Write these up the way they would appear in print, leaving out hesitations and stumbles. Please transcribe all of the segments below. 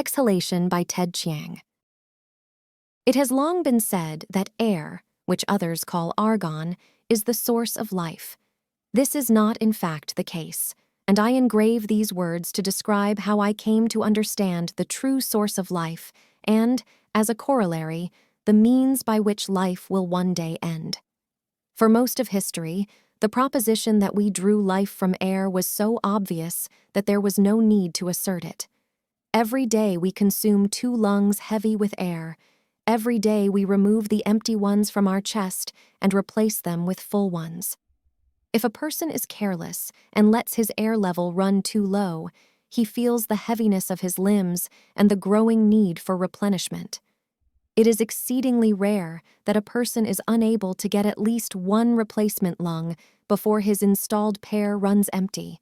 Exhalation by Ted Chiang. It has long been said that air, which others call argon, is the source of life. This is not in fact the case, and I engrave these words to describe how I came to understand the true source of life and, as a corollary, the means by which life will one day end. For most of history, the proposition that we drew life from air was so obvious that there was no need to assert it. Every day we consume 2 lungs heavy with air. Every day we remove the empty ones from our chest and replace them with full ones. If a person is careless and lets his air level run too low, he feels the heaviness of his limbs and the growing need for replenishment. It is exceedingly rare that a person is unable to get at least 1 replacement lung before his installed pair runs empty.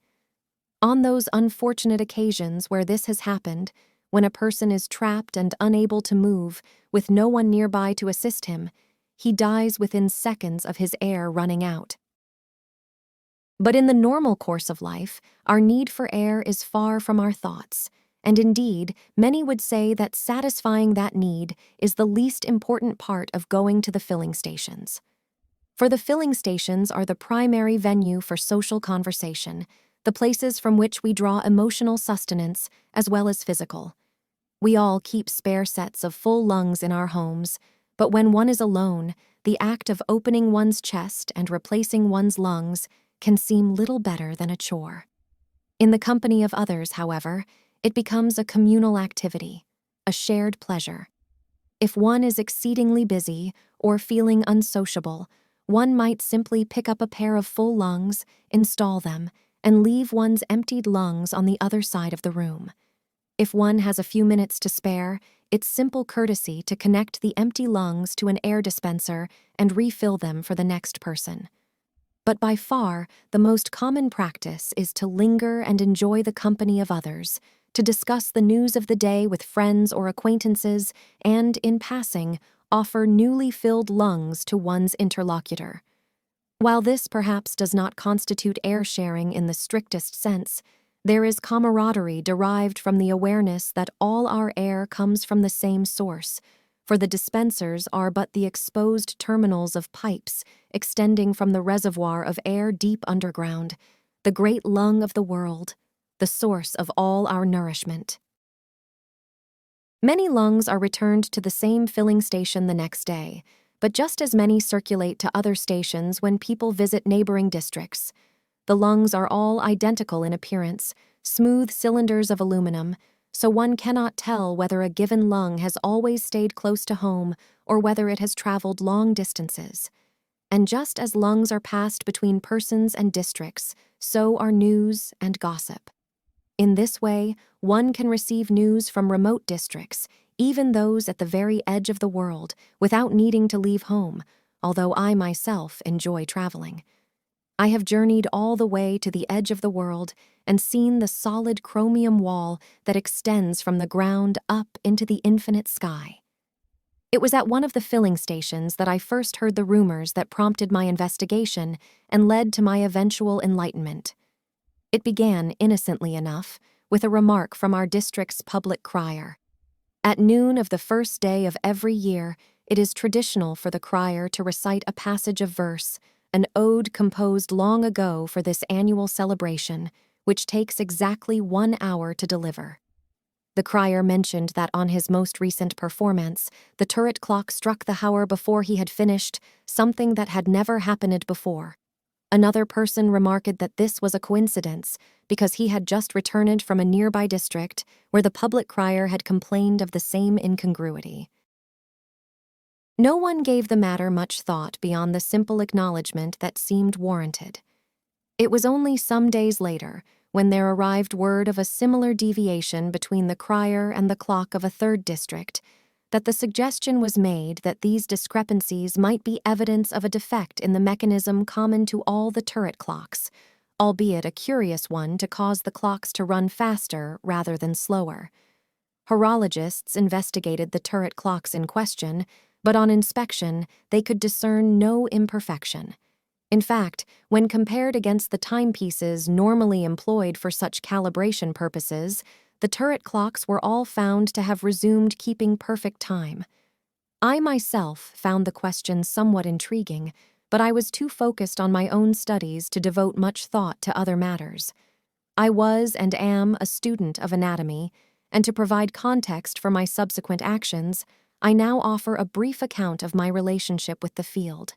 On those unfortunate occasions where this has happened, when a person is trapped and unable to move, with no one nearby to assist him, he dies within seconds of his air running out. But in the normal course of life, our need for air is far from our thoughts, and indeed, many would say that satisfying that need is the least important part of going to the filling stations. For the filling stations are the primary venue for social conversation, the places from which we draw emotional sustenance as well as physical. We all keep spare sets of full lungs in our homes, but when one is alone, the act of opening one's chest and replacing one's lungs can seem little better than a chore. In the company of others, however, it becomes a communal activity, a shared pleasure. If one is exceedingly busy or feeling unsociable, one might simply pick up a pair of full lungs, install them, and leave one's emptied lungs on the other side of the room. If one has a few minutes to spare, it's simple courtesy to connect the empty lungs to an air dispenser and refill them for the next person. But by far, the most common practice is to linger and enjoy the company of others, to discuss the news of the day with friends or acquaintances, and, in passing, offer newly filled lungs to one's interlocutor. While this perhaps does not constitute air sharing in the strictest sense, there is camaraderie derived from the awareness that all our air comes from the same source, for the dispensers are but the exposed terminals of pipes extending from the reservoir of air deep underground, the great lung of the world, the source of all our nourishment. Many lungs are returned to the same filling station the next day, but just as many circulate to other stations when people visit neighboring districts. The lungs are all identical in appearance, smooth cylinders of aluminum, so one cannot tell whether a given lung has always stayed close to home or whether it has traveled long distances. And just as lungs are passed between persons and districts, so are news and gossip. In this way, one can receive news from remote districts, even those at the very edge of the world, without needing to leave home, although I myself enjoy traveling. I have journeyed all the way to the edge of the world and seen the solid chromium wall that extends from the ground up into the infinite sky. It was at one of the filling stations that I first heard the rumors that prompted my investigation and led to my eventual enlightenment. It began, innocently enough, with a remark from our district's public crier. At noon of the first day of every year, it is traditional for the crier to recite a passage of verse, an ode composed long ago for this annual celebration, which takes exactly 1 hour to deliver. The crier mentioned that on his most recent performance, the turret clock struck the hour before he had finished, something that had never happened before. Another person remarked that this was a coincidence because he had just returned from a nearby district where the public crier had complained of the same incongruity. No one gave the matter much thought beyond the simple acknowledgement that seemed warranted. It was only some days later, when there arrived word of a similar deviation between the crier and the clock of a third district, that the suggestion was made that these discrepancies might be evidence of a defect in the mechanism common to all the turret clocks, albeit a curious one to cause the clocks to run faster rather than slower. Horologists investigated the turret clocks in question, but on inspection they could discern no imperfection. In fact, when compared against the timepieces normally employed for such calibration purposes, the turret clocks were all found to have resumed keeping perfect time. I myself found the question somewhat intriguing, but I was too focused on my own studies to devote much thought to other matters. I was and am a student of anatomy, and to provide context for my subsequent actions, I now offer a brief account of my relationship with the field.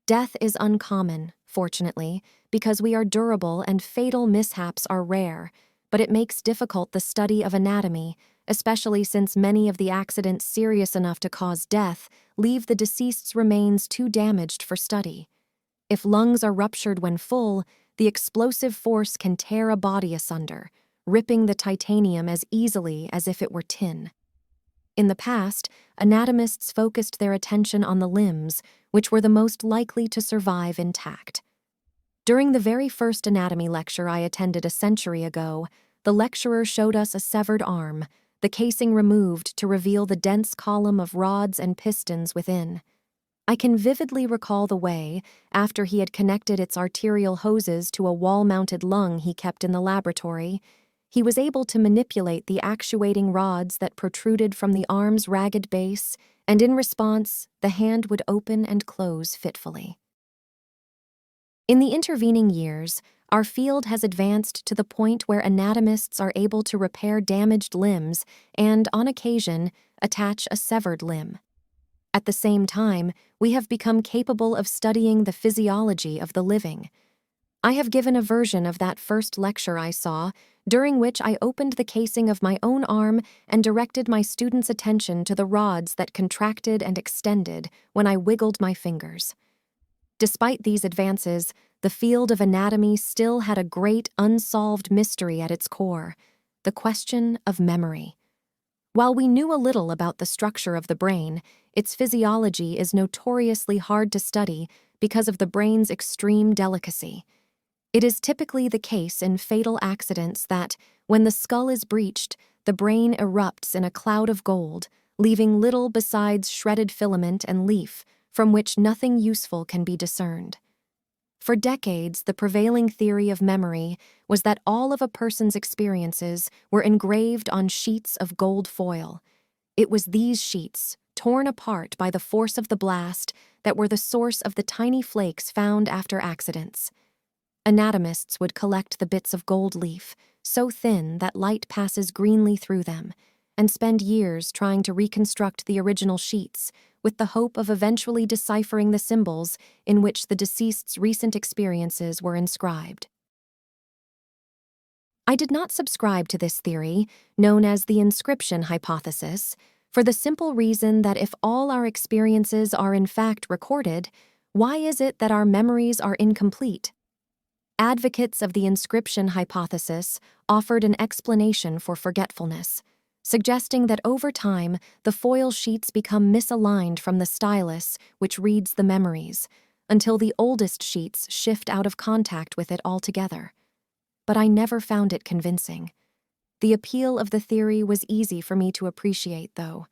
Death is uncommon, fortunately, because we are durable and fatal mishaps are rare, but it makes difficult the study of anatomy, especially since many of the accidents serious enough to cause death leave the deceased's remains too damaged for study. If lungs are ruptured when full, the explosive force can tear a body asunder, ripping the titanium as easily as if it were tin. In the past, anatomists focused their attention on the limbs, which were the most likely to survive intact. During the very first anatomy lecture I attended a century ago, the lecturer showed us a severed arm, the casing removed to reveal the dense column of rods and pistons within. I can vividly recall the way, after he had connected its arterial hoses to a wall-mounted lung he kept in the laboratory, he was able to manipulate the actuating rods that protruded from the arm's ragged base, and in response, the hand would open and close fitfully. In the intervening years, our field has advanced to the point where anatomists are able to repair damaged limbs and, on occasion, attach a severed limb. At the same time, we have become capable of studying the physiology of the living. I have given a version of that first lecture I saw, during which I opened the casing of my own arm and directed my students' attention to the rods that contracted and extended when I wiggled my fingers. Despite these advances, the field of anatomy still had a great unsolved mystery at its core, the question of memory. While we knew a little about the structure of the brain, its physiology is notoriously hard to study because of the brain's extreme delicacy. It is typically the case in fatal accidents that, when the skull is breached, the brain erupts in a cloud of gold, leaving little besides shredded filament and leaf, from which nothing useful can be discerned. For decades, the prevailing theory of memory was that all of a person's experiences were engraved on sheets of gold foil. It was these sheets, torn apart by the force of the blast, that were the source of the tiny flakes found after accidents. Anatomists would collect the bits of gold leaf, so thin that light passes greenly through them, and spend years trying to reconstruct the original sheets, with the hope of eventually deciphering the symbols in which the deceased's recent experiences were inscribed. I did not subscribe to this theory, known as the inscription hypothesis, for the simple reason that if all our experiences are in fact recorded, why is it that our memories are incomplete? Advocates of the inscription hypothesis offered an explanation for forgetfulness, suggesting that over time the foil sheets become misaligned from the stylus which reads the memories, until the oldest sheets shift out of contact with it altogether. But I never found it convincing. The appeal of the theory was easy for me to appreciate, though.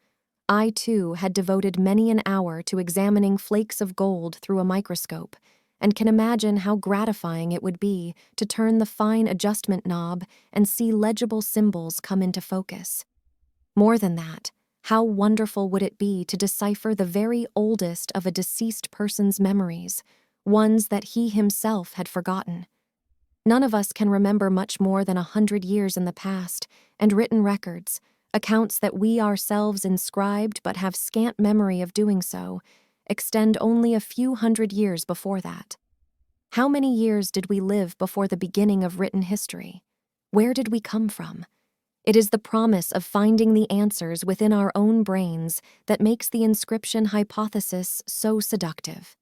I, too, had devoted many an hour to examining flakes of gold through a microscope, and can imagine how gratifying it would be to turn the fine adjustment knob and see legible symbols come into focus. More than that, how wonderful would it be to decipher the very oldest of a deceased person's memories, ones that he himself had forgotten. None of us can remember much more than 100 years in the past, and written records, accounts that we ourselves inscribed but have scant memory of doing so, extend only a few hundred years before that. How many years did we live before the beginning of written history? Where did we come from? It is the promise of finding the answers within our own brains that makes the inscription hypothesis so seductive.